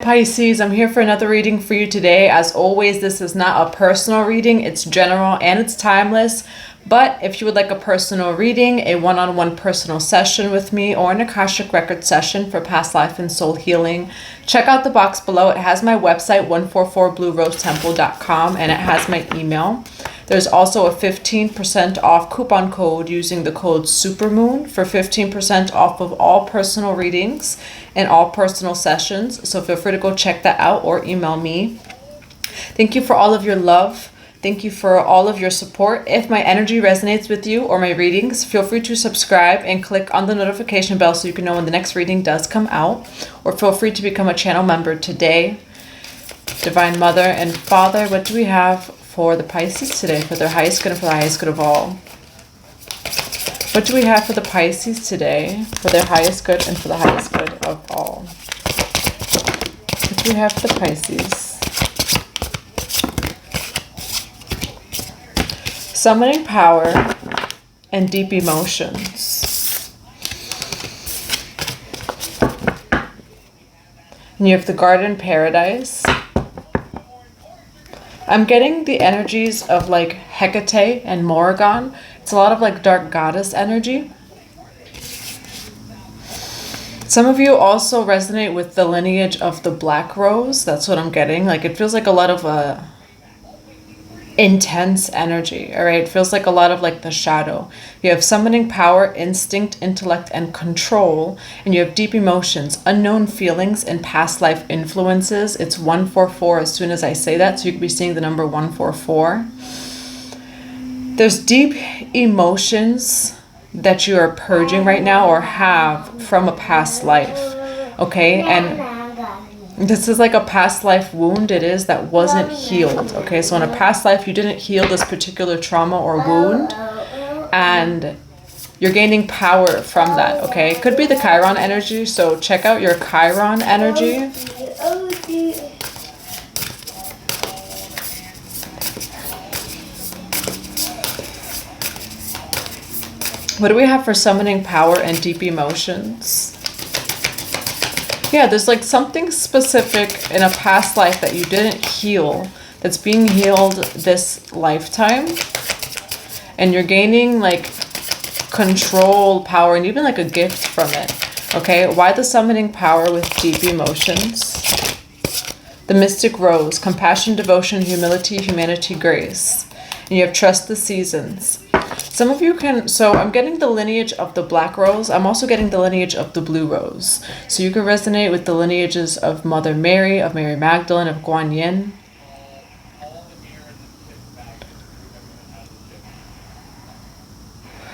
Pisces, I'm here for another reading for you today. As always, this is not a personal reading, it's general and it's timeless. But if you would like a personal reading, a one-on-one personal session with me, or an Akashic record session for past life and soul healing, check out the box below. It has my website, 144bluerosetemple.com, and it has my email. There's also a 15% off coupon code using the code SUPERMOON for 15% off of all personal readings and all personal sessions. So feel free to go check that out or email me. Thank you for all of your love. Thank you for all of your support. If my energy resonates with you or my readings, feel free to subscribe and click on the notification bell so you can know when the next reading does come out. Or feel free to become a channel member today. Divine Mother and Father, what do we have for the Pisces today, for their highest good and for the highest good of all? What do we have for the Pisces today, for their highest good and for the highest good of all? What do we have for the Pisces? Summoning power and deep emotions. And you have the Garden Paradise. I'm getting the energies of like Hecate and Morrigan. It's a lot of like dark goddess energy. Some of you also resonate with the lineage of the Black Rose. That's what I'm getting. Like it feels like a lot of intense energy. All right, it feels like a lot of like the shadow. You have summoning power, instinct, intellect, and control, and you have deep emotions, unknown feelings, and past life influences. It's 144 as soon as I say that, so you could be seeing the number 144. There's deep emotions that you are purging right now or have from a past life. Okay, and this is like a past life wound it is that wasn't healed. Okay, so in a past life you didn't heal this particular trauma or wound, and you're gaining power from that. Okay, it could be the Chiron energy, so check out your Chiron energy. What do we have for summoning power and deep emotions? Yeah, there's like something specific in a past life that you didn't heal that's being healed this lifetime. And you're gaining like control, power, and even like a gift from it. Okay, why the summoning power with deep emotions? The Mystic Rose, compassion, devotion, humility, humanity, grace. And you have trust the seasons. Some of you can, so I'm getting the lineage of the Black Rose. I'm also getting the lineage of the Blue Rose. So you can resonate with the lineages of Mother Mary, of Mary Magdalene, of Guan Yin.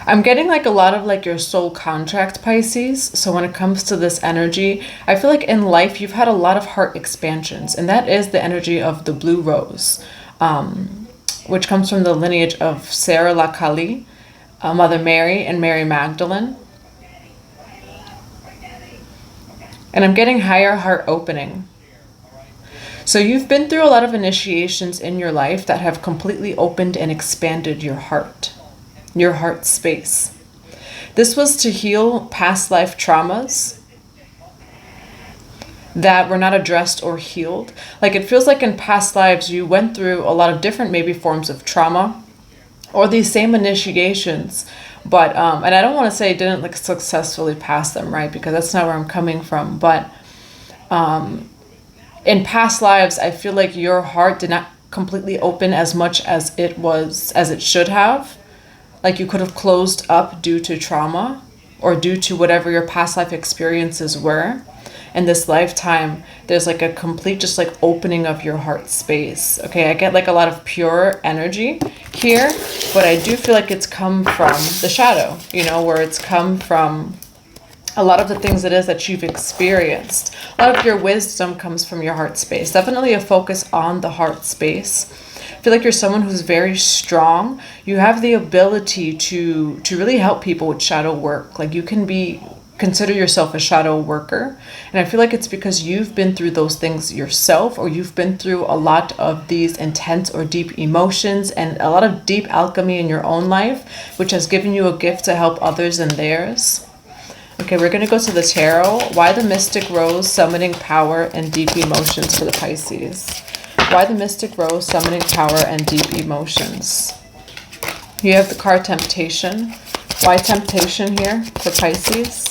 I'm getting like a lot of like your soul contract, Pisces. So when it comes to this energy, I feel like in life you've had a lot of heart expansions, and that is the energy of the Blue Rose, which comes from the lineage of Sarah La Kali, Mother Mary, and Mary Magdalene. And I'm getting higher heart opening. So you've been through a lot of initiations in your life that have completely opened and expanded your heart space. This was to heal past life traumas that were not addressed or healed. Like it feels like in past lives you went through a lot of different maybe forms of trauma or these same initiations, but and I don't want to say didn't like successfully pass them, right, because that's not where I'm coming from, but in past lives I feel like your heart did not completely open as much as it should have. Like you could have closed up due to trauma or due to whatever your past life experiences were. In this lifetime, there's like a complete just like opening of your heart space. Okay, I get like a lot of pure energy here, but I do feel like it's come from the shadow, you know, where it's come from a lot of the things it is that you've experienced. A lot of your wisdom comes from your heart space. Definitely a focus on the heart space. I feel like you're someone who's very strong. You have the ability to really help people with shadow work. Like you can consider yourself a shadow worker, and I feel like it's because you've been through those things yourself, or you've been through a lot of these intense or deep emotions and a lot of deep alchemy in your own life, which has given you a gift to help others in theirs. Okay, we're going to go to the tarot. Why the Mystic Rose summoning power and deep emotions for the Pisces? Why the Mystic Rose summoning power and deep emotions? You have the card Temptation. Why temptation here for Pisces?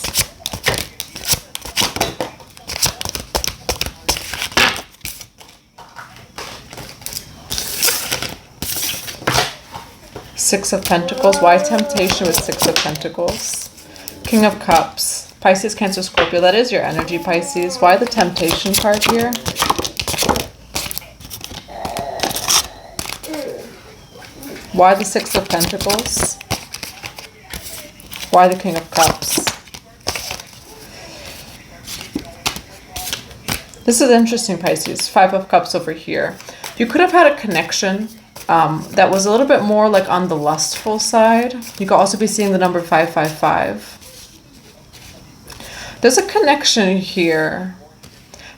Six of Pentacles. Why temptation with Six of Pentacles? King of Cups. Pisces, Cancer, Scorpio. That is your energy, Pisces. Why the temptation card here? Why the Six of Pentacles? Why the King of Cups? This is interesting, Pisces. Five of Cups over here. You could have had a connection that was a little bit more like on the lustful side. You could also be seeing the number 555. There's a connection here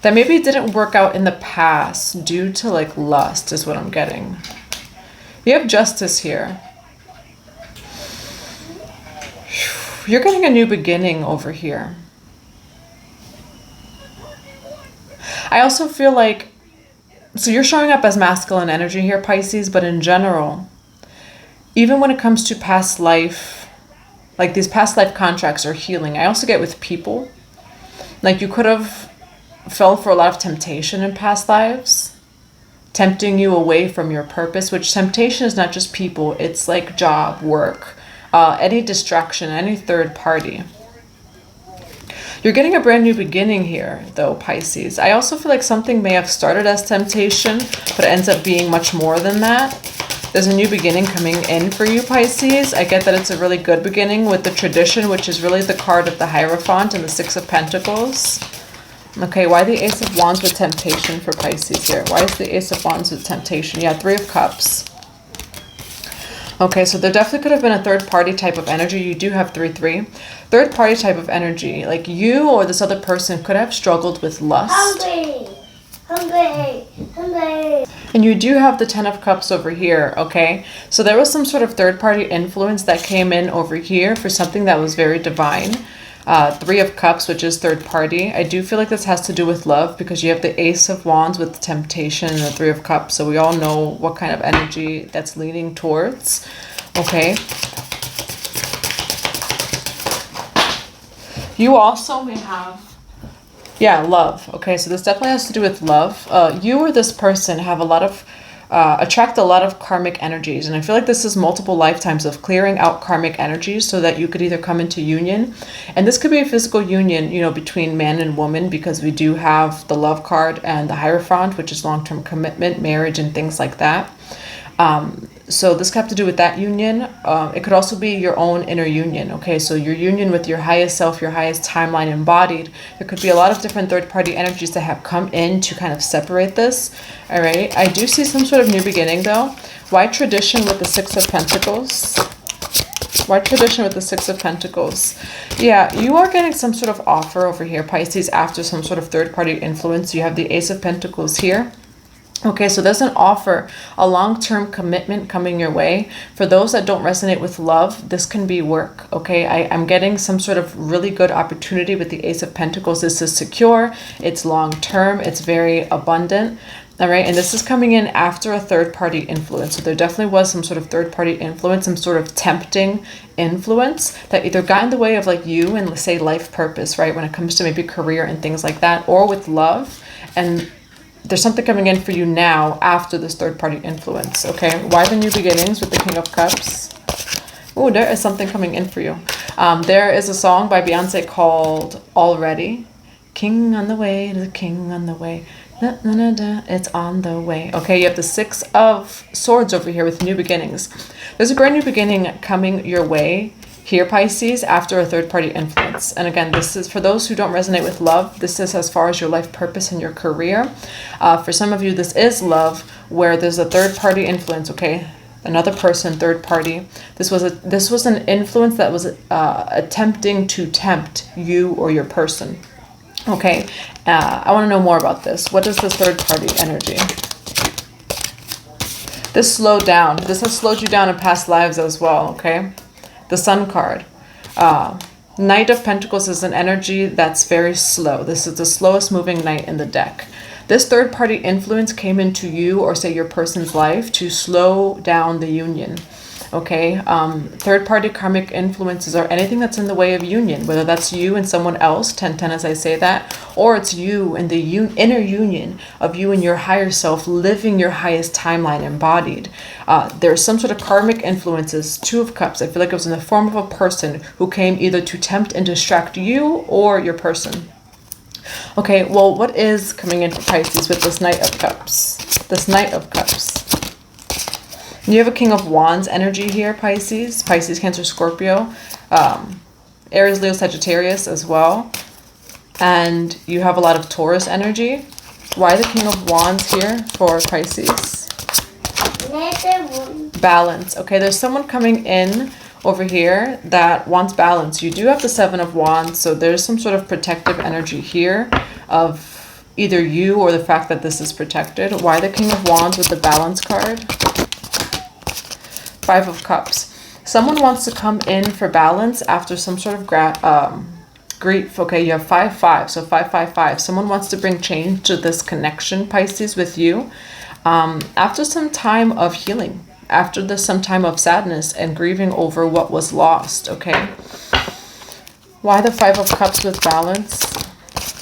that maybe didn't work out in the past due to like lust is what I'm getting. You have Justice here. You're getting a new beginning over here. I also feel like, so you're showing up as masculine energy here, Pisces, but in general, even when it comes to past life, like these past life contracts are healing. I also get with people, like you could have fell for a lot of temptation in past lives, tempting you away from your purpose, which temptation is not just people, it's like job, work, any distraction, any third party. You're getting a brand new beginning here, though, Pisces. I also feel like something may have started as temptation, but it ends up being much more than that. There's a new beginning coming in for you, Pisces. I get that it's a really good beginning with the Tradition, which is really the card of the Hierophant and the Six of Pentacles. Okay, why the Ace of Wands with temptation for Pisces here? Why is the Ace of Wands with temptation? Yeah, Three of Cups. Okay, so there definitely could have been a third party type of energy. You do have 3-3. Third party type of energy. Like you or this other person could have struggled with lust. Hungry. Hungry. Hungry. And you do have the Ten of Cups over here, okay? So there was some sort of third party influence that came in over here for something that was very divine. Three of Cups, which is third party. I do feel like this has to do with love because you have the Ace of Wands with the temptation and the Three of Cups. So we all know what kind of energy that's leaning towards. Okay. You also may have, yeah, love. Okay, so this definitely has to do with love. You or this person have a lot of attract a lot of karmic energies, and I feel like this is multiple lifetimes of clearing out karmic energies so that you could either come into union, and this could be a physical union, you know, between man and woman, because we do have the Love card and the Hierophant, which is long-term commitment, marriage, and things like that. So this could have to do with that union. It could also be your own inner union. Okay, so your union with your highest self, your highest timeline embodied. There could be a lot of different third-party energies that have come in to kind of separate this. All right, I do see some sort of new beginning though. Why Tradition with the Six of Pentacles? Why Tradition with the Six of Pentacles? Yeah, you are getting some sort of offer over here, Pisces, after some sort of third-party influence. You have the Ace of Pentacles here. Okay, so there's an offer, a long-term commitment coming your way. For those that don't resonate with love, this can be work, okay? I'm getting some sort of really good opportunity with the Ace of Pentacles. This is secure, it's long-term, it's very abundant, all right? And this is coming in after a third-party influence. So there definitely was some sort of third-party influence, some sort of tempting influence that either got in the way of like you and, let's say, life purpose, right? When it comes to maybe career and things like that, or with love. And there's something coming in for you now after this third-party influence, okay? Why the new beginnings with the King of Cups? Oh, there is something coming in for you. There is a song by Beyonce called Already. King on the way, the king on the way. Da, da, da, da, it's on the way. Okay, you have the Six of Swords over here with new beginnings. There's a great new beginning coming your way here, Pisces, after a third-party influence. And again, this is for those who don't resonate with love. This is as far as your life purpose and your career. For some of you, this is love, where there's a third-party influence, okay? Another person, third party. This was an influence that was attempting to tempt you or your person. Okay, I want to know more about this. What is this third-party energy? This slowed down. This has slowed you down in past lives as well, okay? The Sun card. Knight of Pentacles is an energy that's very slow. This is the slowest moving knight in the deck. This third party influence came into you or say your person's life to slow down the union. Okay, third party karmic influences are anything that's in the way of union, whether that's you and someone else, 10-10 as I say that, or it's you and the inner union of you and your higher self living your highest timeline embodied. There's some sort of karmic influences, Two of Cups. I feel like it was in the form of a person who came either to tempt and distract you or your person. Okay, well, what is coming in for Pisces with this Knight of Cups? This Knight of Cups. You have a King of Wands energy here, Pisces. Pisces, Cancer, Scorpio. Aries, Leo, Sagittarius as well. And you have a lot of Taurus energy. Why the King of Wands here for Pisces? Balance. Okay, there's someone coming in over here that wants balance. You do have the Seven of Wands, so there's some sort of protective energy here of either you or the fact that this is protected. Why the King of Wands with the balance card? Five of Cups. Someone wants to come in for balance after some sort of grief. Okay, you have 5-5, so 5-5-5. Someone wants to bring change to this connection, Pisces, with you. After some time of healing, after some time of sadness and grieving over what was lost, okay? Why the Five of Cups with balance?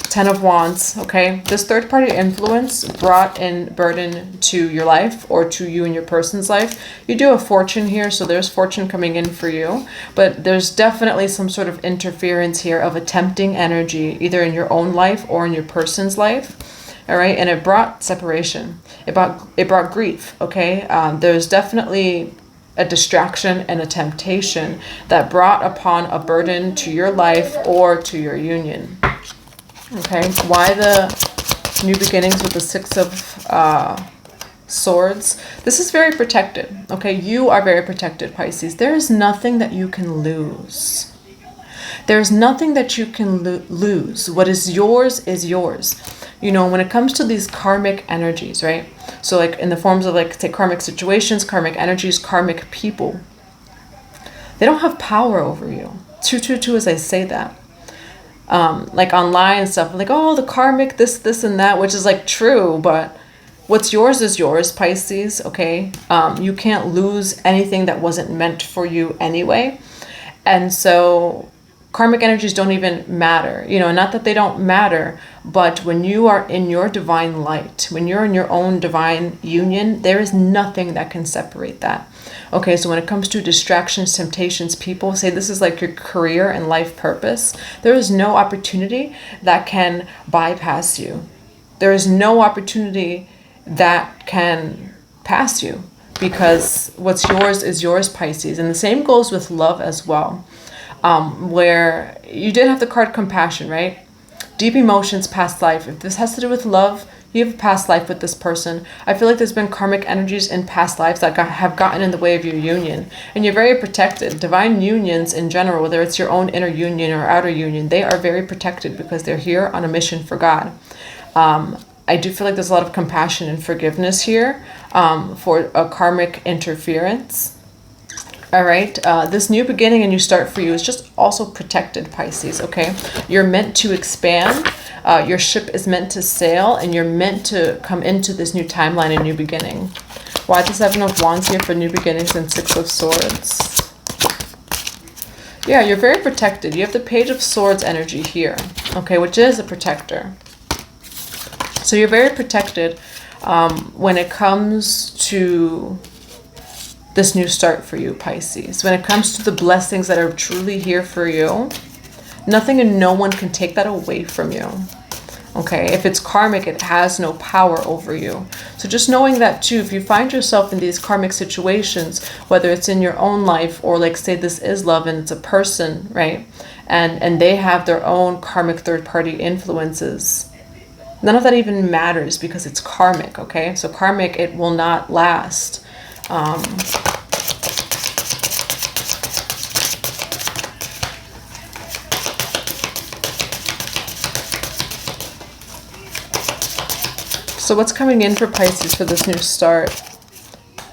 10 of Wands, okay? This third party influence brought in burden to your life or to you and your person's life. You do have Fortune here, so there's fortune coming in for you, but there's definitely some sort of interference here of attempting energy, either in your own life or in your person's life. All right, and it brought separation. It brought grief, okay? There's definitely a distraction and a temptation that brought upon a burden to your life or to your union. Okay, why the new beginnings with the Six of Swords? This is very protected, okay? You are very protected, Pisces. There is nothing that you can lose. There's nothing that you can lose. What is yours is yours. You know, when it comes to these karmic energies, right? So like in the forms of like, say, karmic situations, karmic energies, karmic people, they don't have power over you. 222 as I say that. Like online and stuff, like, oh, the karmic, this and that, which is like true, but what's yours is yours, Pisces, okay? You can't lose anything that wasn't meant for you anyway. And so karmic energies don't even matter, you know, not that they don't matter, but when you are in your divine light, when you're in your own divine union, there is nothing that can separate that. Okay, so when it comes to distractions, temptations, people say this is like your career and life purpose. There is no opportunity that can bypass you. There is no opportunity that can pass you because what's yours is yours, Pisces. And the same goes with love as well, where you did have the card compassion, right? Deep emotions, past life. If this has to do with love, you have a past life with this person. I feel like there's been karmic energies in past lives that have gotten in the way of your union. And you're very protected. Divine unions in general, whether it's your own inner union or outer union, they are very protected because they're here on a mission for God. I do feel like there's a lot of compassion and forgiveness here for a karmic interference. All right, this new beginning and new start for you is just also protected, Pisces, okay? You're meant to expand. Your ship is meant to sail, and you're meant to come into this new timeline and new beginning. Why the Seven of Wands here for new beginnings and Six of Swords? Yeah, you're very protected. You have the Page of Swords energy here, okay, which is a protector. So you're very protected when it comes to this new start for you, Pisces. When it comes to the blessings that are truly here for you, nothing and no one can take that away from you. Okay, if it's karmic, it has no power over you. So just knowing that too, if you find yourself in these karmic situations, whether it's in your own life or like say this is love and it's a person, right? And they have their own karmic third party influences. None of that even matters because it's karmic, okay? So karmic, it will not last. So what's coming in for Pisces for this new start?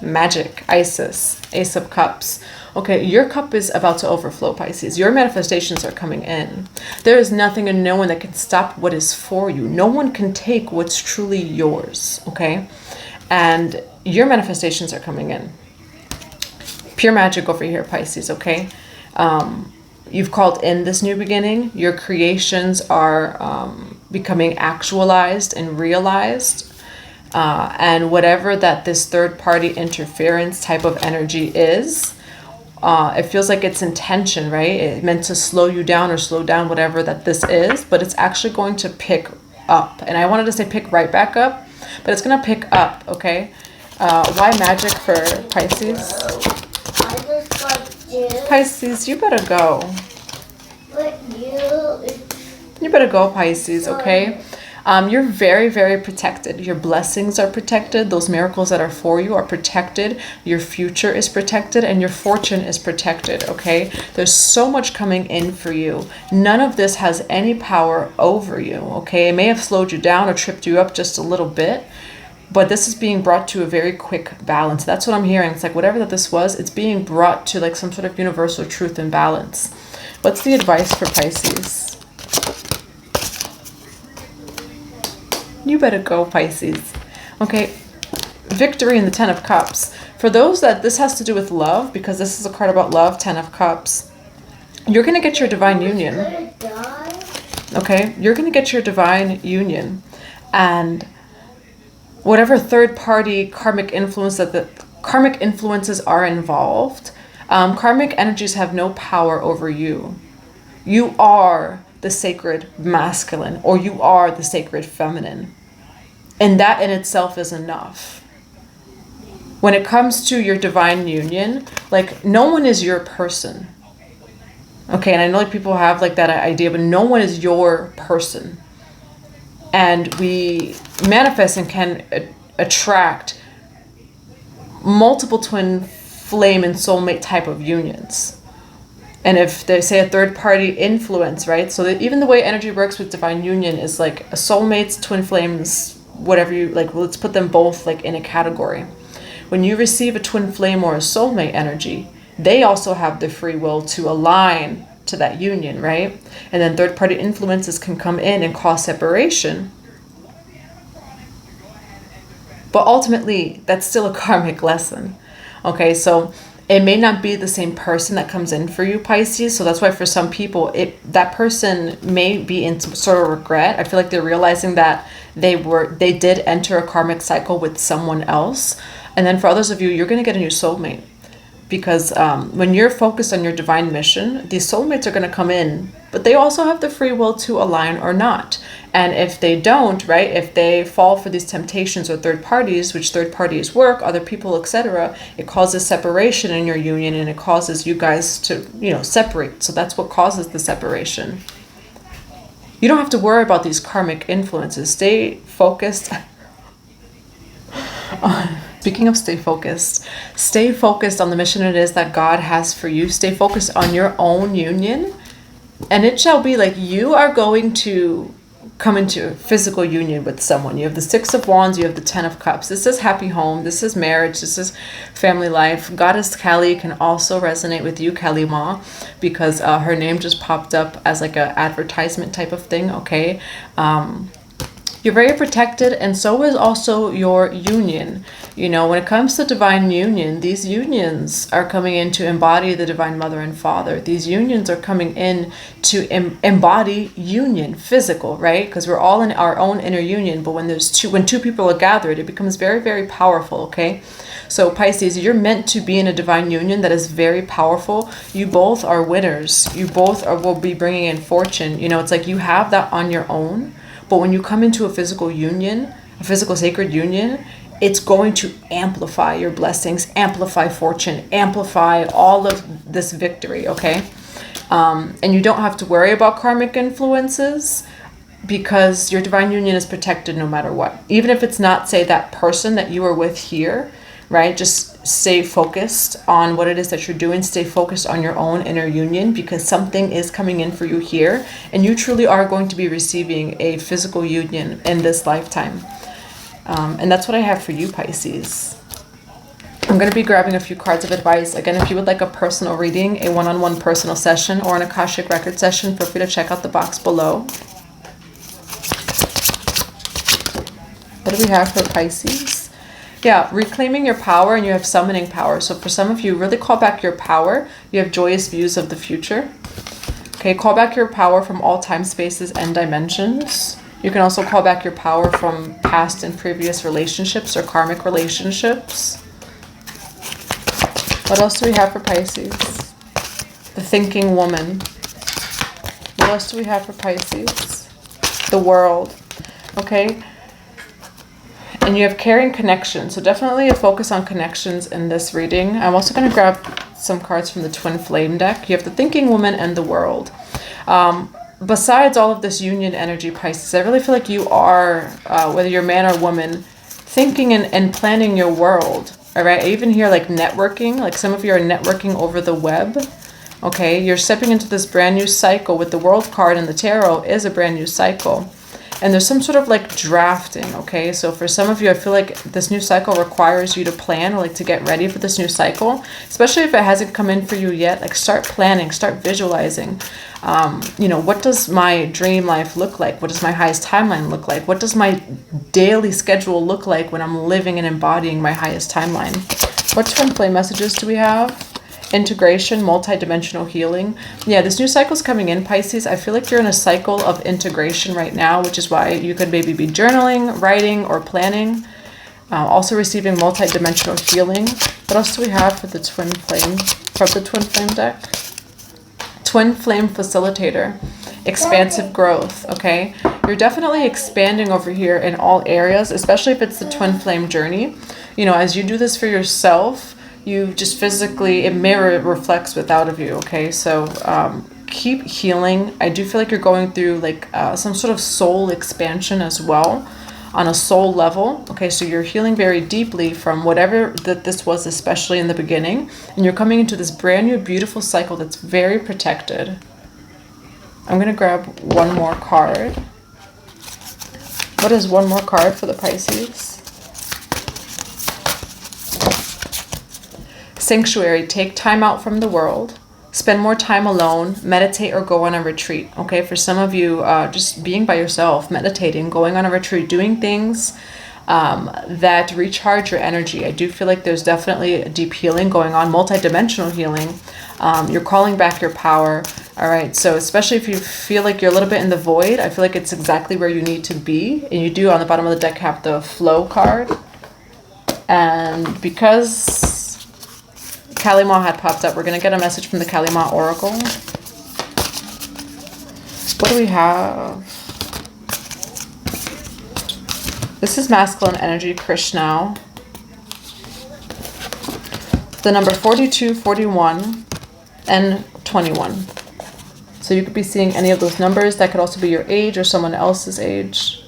Magic, Isis, Ace of Cups. Okay, your cup is about to overflow, Pisces. Your manifestations are coming in. There is nothing and no one that can stop what is for you. No one can take what's truly yours, okay? And your manifestations are coming in. Pure magic over here, Pisces, okay? You've called in this new beginning. Your creations are becoming actualized and realized. And whatever that this third-party interference type of energy is, it feels like it's intention, right? It meant to slow you down or slow down whatever that this is, but it's actually going to pick up. And I wanted to say pick right back up, but it's going to pick up, okay? Why magic for Pisces? I just got you. Pisces, you better go. But You better go, Pisces, okay? You're very, very protected. Your blessings are protected. Those miracles that are for you are protected. Your future is protected and your fortune is protected, okay? There's so much coming in for you. None of this has any power over you, okay? It may have slowed you down or tripped you up just a little bit, but this is being brought to a very quick balance. That's what I'm hearing. It's like whatever that this was, it's being brought to like some sort of universal truth and balance. What's the advice for Pisces? You better go, Pisces. Okay, victory in the Ten of Cups. For those that this has to do with love, because this is a card about love, Ten of Cups, you're going to get your divine union. Okay, you're going to get your divine union. And whatever third-party karmic influence that the karmic influences are involved, karmic energies have no power over you. You are the sacred masculine, or you are the sacred feminine. And that in itself is enough. When it comes to your divine union, like no one is your person. Okay, and I know like people have like that idea, but no one is your person. And we manifest and can attract multiple twin flame and soulmate type of unions. And if they say a third party influence, right? So that even the way energy works with divine union is like a soulmates, twin flames, whatever you like, let's put them both like in a category. When you receive a twin flame or a soulmate energy, they also have the free will to align to that union, right? And then third party influences can come in and cause separation. But ultimately, that's still a karmic lesson. Okay, so it may not be the same person that comes in for you, Pisces. So that's why for some people, that person may be in some sort of regret. I feel like they're realizing that they did enter a karmic cycle with someone else. And then for others of you, you're going to get a new soulmate. Because when you're focused on your divine mission, these soulmates are going to come in, but they also have the free will to align or not. And if they don't, right, if they fall for these temptations or third parties, which third parties work, other people, etc., it causes separation in your union and it causes you guys to, separate. So that's what causes the separation. You don't have to worry about these karmic influences. Stay focused. Speaking of stay focused on the mission it is that God has for you. Stay focused on your own union. And it shall be like you are going to come into a physical union with someone. You have the Six of Wands, you have the Ten of Cups. This is happy home, this is marriage, this is family life. Goddess Kali can also resonate with you, Kali Ma, because her name just popped up as like an advertisement type of thing, okay? You're very protected, and so is also your union. When it comes to divine union, these unions are coming in to embody the divine mother and father. These unions are coming in to embody union, physical, right? Because we're all in our own inner union, but when two people are gathered, it becomes very, very powerful, okay? So Pisces, you're meant to be in a divine union that is very powerful. You both are winners. You both will be bringing in fortune. It's like you have that on your own. But when you come into a physical union, a physical sacred union, it's going to amplify your blessings, amplify fortune, amplify all of this victory, okay? And you don't have to worry about karmic influences because your divine union is protected no matter what. Even if it's not, say, that person that you are with here, right? Just stay focused on what it is that you're doing. Stay focused on your own inner union because something is coming in for you here. And you truly are going to be receiving a physical union in this lifetime. And that's what I have for you, Pisces. I'm going to be grabbing a few cards of advice. Again, if you would like a personal reading, a one-on-one personal session, or an Akashic record session, feel free to check out the box below. What do we have for Pisces? Yeah, reclaiming your power, and you have summoning power. So for some of you, really call back your power. You have joyous views of the future. Okay, call back your power from all time, spaces, and dimensions. You can also call back your power from past and previous relationships or karmic relationships. What else do we have for Pisces? The thinking woman. What else do we have for Pisces? The world. Okay. And you have caring connections. So definitely a focus on connections in this reading. I'm also going to grab some cards from the Twin Flame deck. You have the thinking woman and the world. Besides all of this union energy, Pisces, I really feel like you are, whether you're man or woman, thinking and planning your world. All right. I even hear like networking, like some of you are networking over the web. Okay. You're stepping into this brand new cycle with the world card, and the tarot is a brand new cycle. And there's some sort of like drafting, okay? So for some of you, I feel like this new cycle requires you to plan, or like to get ready for this new cycle, especially if it hasn't come in for you yet. Like start planning, start visualizing. You know, what does my dream life look like? What does my highest timeline look like? What does my daily schedule look like when I'm living and embodying my highest timeline? What twin flame messages do we have? Integration, multi-dimensional healing. Yeah, this new cycle is coming in, Pisces. I feel like you're in a cycle of integration right now, which is why you could maybe be journaling, writing, or planning. Also receiving multi-dimensional healing. What else do we have for the twin flame, from the twin flame deck? Twin flame facilitator. Expansive growth, okay? You're definitely expanding over here in all areas, especially if it's the twin flame journey. You know, as you do this for yourself, you just physically, it mirror reflects without of you, okay? So keep healing. I do feel like you're going through like some sort of soul expansion as well on a soul level, okay? So you're healing very deeply from whatever that this was, especially in the beginning, and you're coming into this brand new beautiful cycle that's very protected. I'm gonna grab one more card. What is one more card for the Pisces? Sanctuary. Take time out from the world. Spend more time alone. Meditate or go on a retreat. Okay, for some of you, just being by yourself, meditating, going on a retreat, doing things that recharge your energy. I do feel like there's definitely a deep healing going on, multidimensional healing. You're calling back your power. All right, so especially if you feel like you're a little bit in the void, I feel like it's exactly where you need to be. And you do, on the bottom of the deck, have the flow card. And because Kalima had popped up, we're going to get a message from the Kalima Oracle. What do we have? This is masculine energy, Krishna. The number 42, 41, and 21. So you could be seeing any of those numbers. That could also be your age or someone else's age.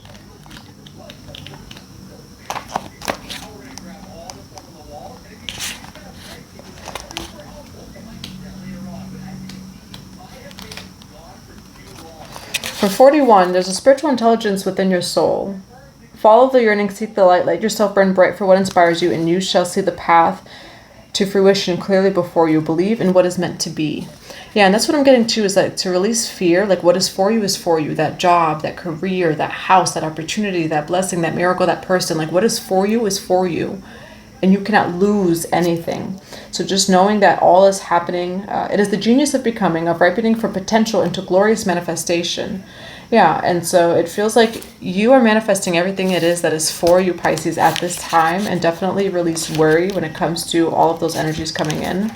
For 41, there's a spiritual intelligence within your soul. Follow the yearning, seek the light, let yourself burn bright for what inspires you, and you shall see the path to fruition clearly before you. Believe in what is meant to be. Yeah, and that's what I'm getting to, is that to release fear, like what is for you is for you. That job, that career, that house, that opportunity, that blessing, that miracle, that person, like what is for you is for you. And you cannot lose anything. So just knowing that all is happening, it is the genius of becoming, of ripening for potential into glorious manifestation. Yeah, and so it feels like you are manifesting everything it is that is for you, Pisces, at this time, and definitely release worry when it comes to all of those energies coming in.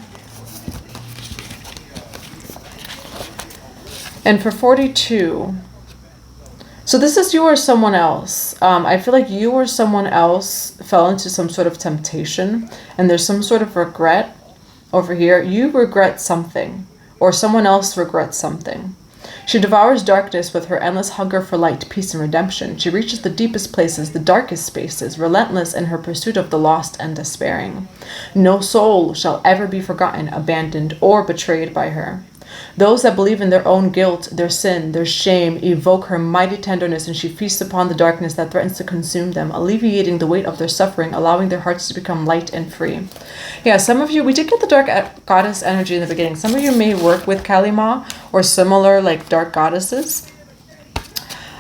And for 42, so this is you or someone else. I feel like you or someone else fell into some sort of temptation, and there's some sort of regret over here. You regret something, or someone else regrets something. She devours darkness with her endless hunger for light, peace, and redemption. She reaches the deepest places, the darkest spaces, relentless in her pursuit of the lost and despairing. No soul shall ever be forgotten, abandoned, or betrayed by her. Those that believe in their own guilt, their sin, their shame, evoke her mighty tenderness, and she feasts upon the darkness that threatens to consume them, alleviating the weight of their suffering, allowing their hearts to become light and free. Yeah, some of you, we did get the dark goddess energy in the beginning. Some of you may work with Kali Ma or similar like dark goddesses.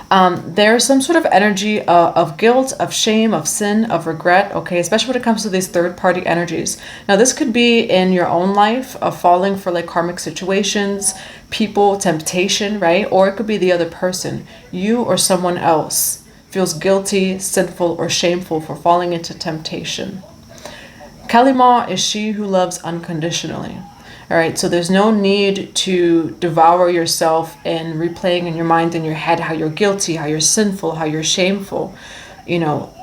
There's some sort of energy of guilt, of shame, of sin, of regret, okay, especially when it comes to these third-party energies. Now, this could be in your own life of falling for like karmic situations, people, temptation, right? Or it could be the other person. You or someone else feels guilty, sinful, or shameful for falling into temptation. Kali Ma is she who loves unconditionally. All right, so there's no need to devour yourself and replaying in your mind, in your head, how you're guilty, how you're sinful, how you're shameful. You know,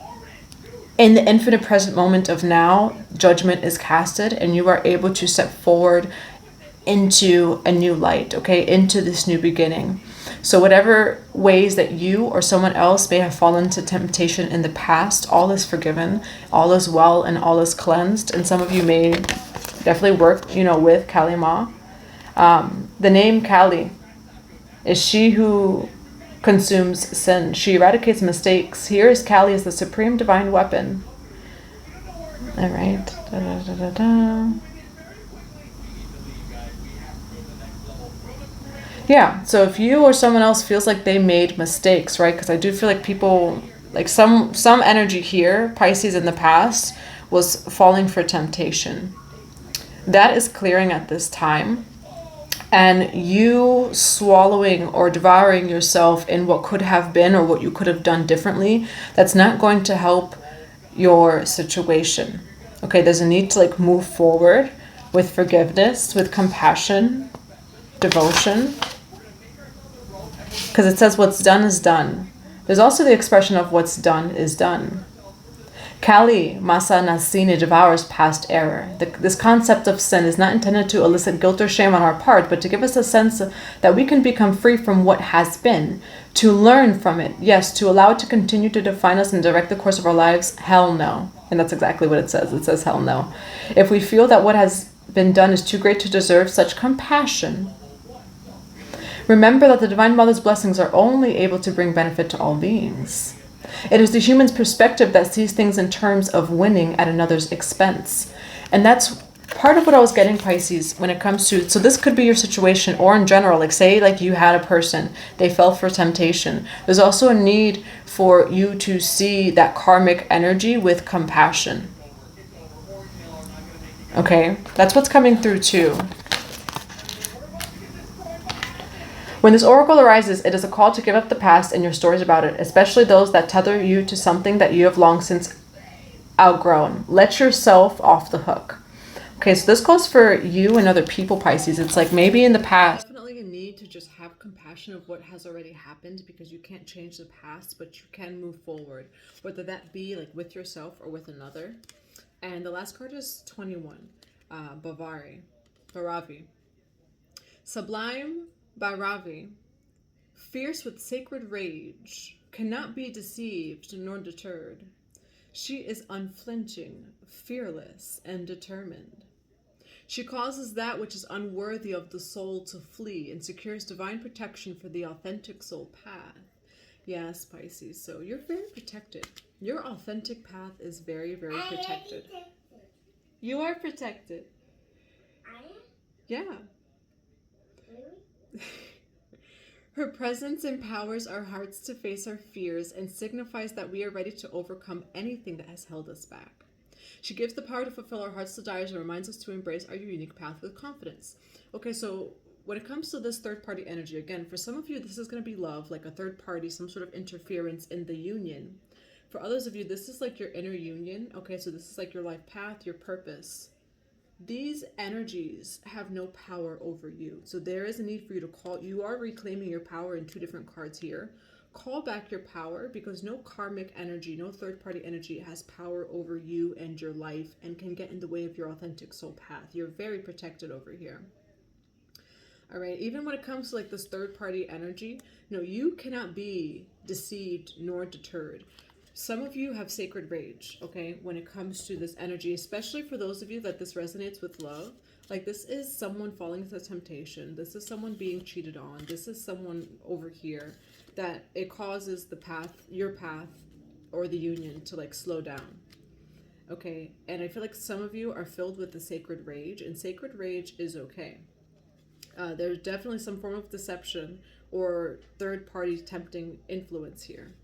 in the infinite present moment of now, judgment is casted and you are able to step forward into a new light, okay, into this new beginning. So whatever ways that you or someone else may have fallen to temptation in the past, all is forgiven, all is well, and all is cleansed. And some of you may definitely work, you know, with Kali Ma. The name Kali is she who consumes sin. She eradicates mistakes. Here is Kali as the supreme divine weapon. All right. Da, da, da, da, da. Yeah, so if you or someone else feels like they made mistakes, right? Because I do feel like people, like some energy here, Pisces in the past, was falling for temptation. That is clearing at this time. And you swallowing or devouring yourself in what could have been or what you could have done differently, that's not going to help your situation. Okay, there's a need to like move forward with forgiveness, with compassion, devotion. Because it says what's done is done. There's also the expression of what's done is done. Kali Masa Nasini devours past error. This concept of sin is not intended to elicit guilt or shame on our part, but to give us a sense that we can become free from what has been, to learn from it. Yes, to allow it to continue to define us and direct the course of our lives. Hell no. And that's exactly what it says. It says hell no. If we feel that what has been done is too great to deserve such compassion, remember that the Divine Mother's blessings are only able to bring benefit to all beings. It is the human's perspective that sees things in terms of winning at another's expense. And that's part of what I was getting, Pisces, when it comes to, so this could be your situation or in general, like say like you had a person, they fell for temptation. There's also a need for you to see that karmic energy with compassion. Okay, that's what's coming through too. When this oracle arises, it is a call to give up the past and your stories about it, especially those that tether you to something that you have long since outgrown. Let yourself off the hook. Okay, so this goes for you and other people, Pisces. It's like maybe in the past. Definitely a need to just have compassion of what has already happened, because you can't change the past, but you can move forward, whether that be like with yourself or with another. And the last card is 21, Bharavi. Sublime Bhairavi, fierce with sacred rage, cannot be deceived nor deterred. She is unflinching, fearless, and determined. She causes that which is unworthy of the soul to flee and secures divine protection for the authentic soul path. Yes, Pisces, so you're very protected. Your authentic path is very, very protected. You are protected. I am? Yeah. Really? Her presence empowers our hearts to face our fears and signifies that we are ready to overcome anything that has held us back. She gives the power to fulfill our heart's desires and reminds us to embrace our unique path with confidence. Okay, so when it comes to this third-party energy, again, for some of you, this is going to be love, like a third party, some sort of interference in the union. For others of you, this is like your inner union. Okay, so this is like your life path, your purpose. These energies have no power over you. So there is a need for you to call. You are reclaiming your power in two different cards here. Call back your power, because no karmic energy, no third-party energy has power over you and your life and can get in the way of your authentic soul path. You're very protected over here. All right, even when it comes to like this third-party energy, no, you cannot be deceived nor deterred. Some of you have sacred rage, okay, when it comes to this energy, especially for those of you that this resonates with love. Like, this is someone falling into temptation. This is someone being cheated on. This is someone over here that it causes the path, your path, or the union to like slow down. Okay, and I feel like some of you are filled with the sacred rage, and sacred rage is okay. There's definitely some form of deception or third-party tempting influence here.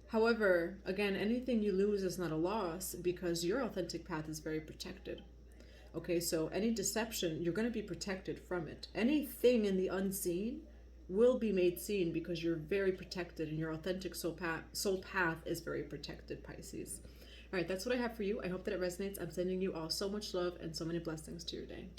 However, again, anything you lose is not a loss because your authentic path is very protected. Okay, so any deception, you're going to be protected from it. Anything in the unseen will be made seen because you're very protected and your authentic soul path is very protected, Pisces. All right, that's what I have for you. I hope that it resonates. I'm sending you all so much love and so many blessings to your day.